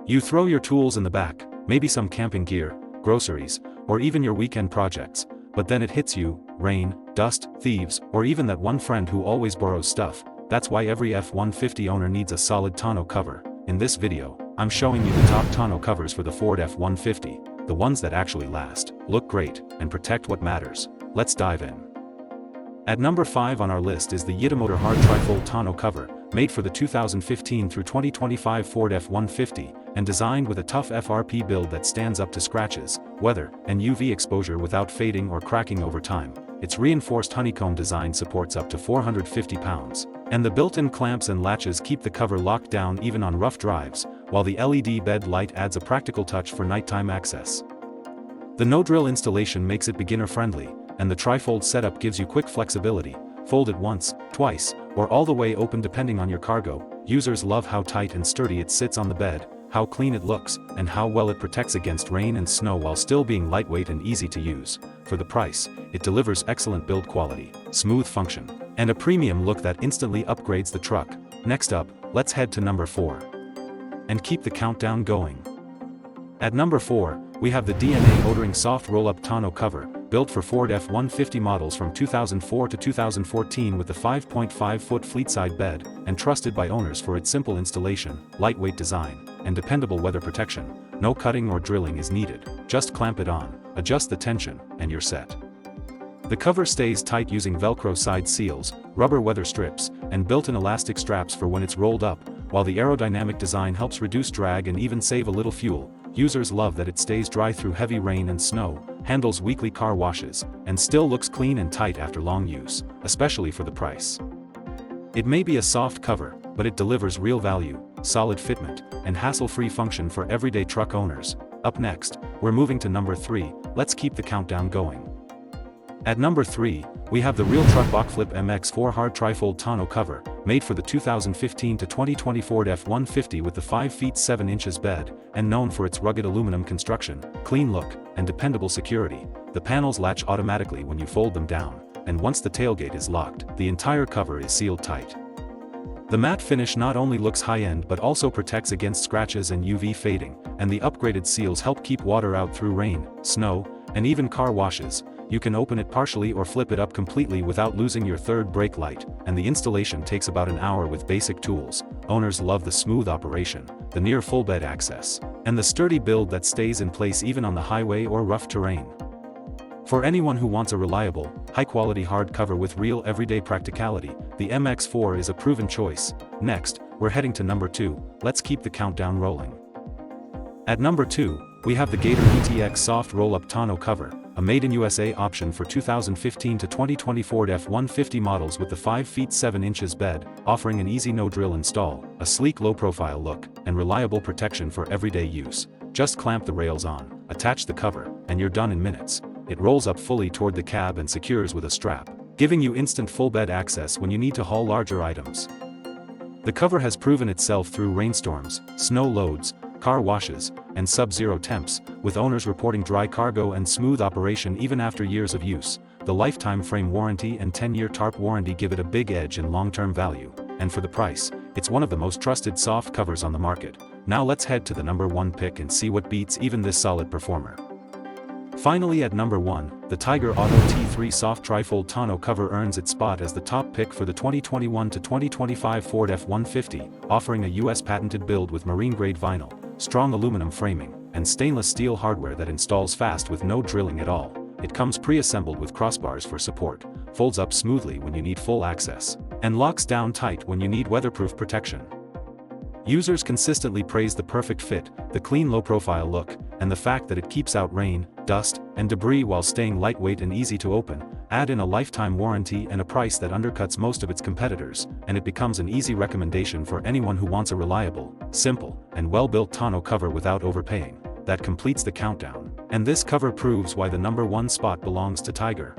You throw your tools in the back, maybe some camping gear, groceries, or even your weekend projects, but then it hits you: rain, dust, thieves, or even that one friend who always borrows stuff. That's why every F-150 owner needs a solid tonneau cover. In this video, I'm showing you the top tonneau covers for the Ford F-150, the ones that actually last, look great, and protect what matters. Let's dive in. At number 5 on our list is the YITAMOTOR hard trifold tonneau cover, made for the 2015 through 2025 Ford F-150, and designed with a tough FRP build that stands up to scratches, weather, and UV exposure without fading or cracking over time. Its reinforced honeycomb design supports up to 450 pounds, and the built-in clamps and latches keep the cover locked down even on rough drives, while the LED bed light adds a practical touch for nighttime access. The no-drill installation makes it beginner-friendly, and the trifold setup gives you quick flexibility. Fold it once, twice, or all the way open depending on your cargo. Users love how tight and sturdy it sits on the bed, how clean it looks, and how well it protects against rain and snow while still being lightweight and easy to use. For the price, it delivers excellent build quality, smooth function, and a premium look that instantly upgrades the truck. Next up, let's head to number 4. And keep the countdown going. At number 4, we have the DNA odoring soft roll-up tonneau cover, built for Ford F-150 models from 2004 to 2014 with a 5.5-foot fleet-side bed, and trusted by owners for its simple installation, lightweight design, and dependable weather protection. No cutting or drilling is needed, just clamp it on, adjust the tension, and you're set. The cover stays tight using Velcro side seals, rubber weather strips, and built-in elastic straps for when it's rolled up, while the aerodynamic design helps reduce drag and even save a little fuel. Users love that it stays dry through heavy rain and snow, handles weekly car washes, and still looks clean and tight after long use, especially for the price. It may be a soft cover, but it delivers real value, solid fitment, and hassle-free function for everyday truck owners. Up next, we're moving to number 3, let's keep the countdown going. At number 3, we have the RealTruck BAKFlip MX4 hard trifold tonneau cover, made for the 2015 to 2020 Ford F-150 with the 5 feet 7 inches bed, and known for its rugged aluminum construction, clean look, and dependable security. The panels latch automatically when you fold them down, and once the tailgate is locked, the entire cover is sealed tight. The matte finish not only looks high-end but also protects against scratches and UV fading, and the upgraded seals help keep water out through rain, snow, and even car washes. You can open it partially or flip it up completely without losing your third brake light, and the installation takes about an hour with basic tools. Owners love the smooth operation, the near full bed access, and the sturdy build that stays in place even on the highway or rough terrain. For anyone who wants a reliable, high-quality hardcover with real everyday practicality, the MX4 is a proven choice. Next, we're heading to number 2, let's keep the countdown rolling. At number 2, we have the Gator ETX soft roll-up tonneau cover, a made-in-USA option for 2015 to 2020 Ford F-150 models with the 5 feet 7 inches bed, offering an easy no-drill install, a sleek low-profile look, and reliable protection for everyday use. Just clamp the rails on, attach the cover, and you're done in minutes. It rolls up fully toward the cab and secures with a strap, giving you instant full bed access when you need to haul larger items. The cover has proven itself through rainstorms, snow loads, car washes, and sub-zero temps, with owners reporting dry cargo and smooth operation even after years of use. The lifetime frame warranty and 10-year tarp warranty give it a big edge in long-term value, and for the price, it's one of the most trusted soft covers on the market. Now let's head to the number 1 pick and see what beats even this solid performer. Finally, at number 1, the Tyger Auto T3 soft trifold tonneau cover earns its spot as the top pick for the 2021 to 2025 Ford F-150, offering a US patented build with marine-grade vinyl, strong aluminum framing, and stainless steel hardware that installs fast with no drilling at all. It comes pre-assembled with crossbars for support, folds up smoothly when you need full access, and locks down tight when you need weatherproof protection. Users consistently praise the perfect fit, the clean low-profile look, and the fact that it keeps out rain, dust, and debris while staying lightweight and easy to open. Add in a lifetime warranty and a price that undercuts most of its competitors, and it becomes an easy recommendation for anyone who wants a reliable, simple, and well-built tonneau cover without overpaying. That completes the countdown, and this cover proves why the number 1 spot belongs to Tyger.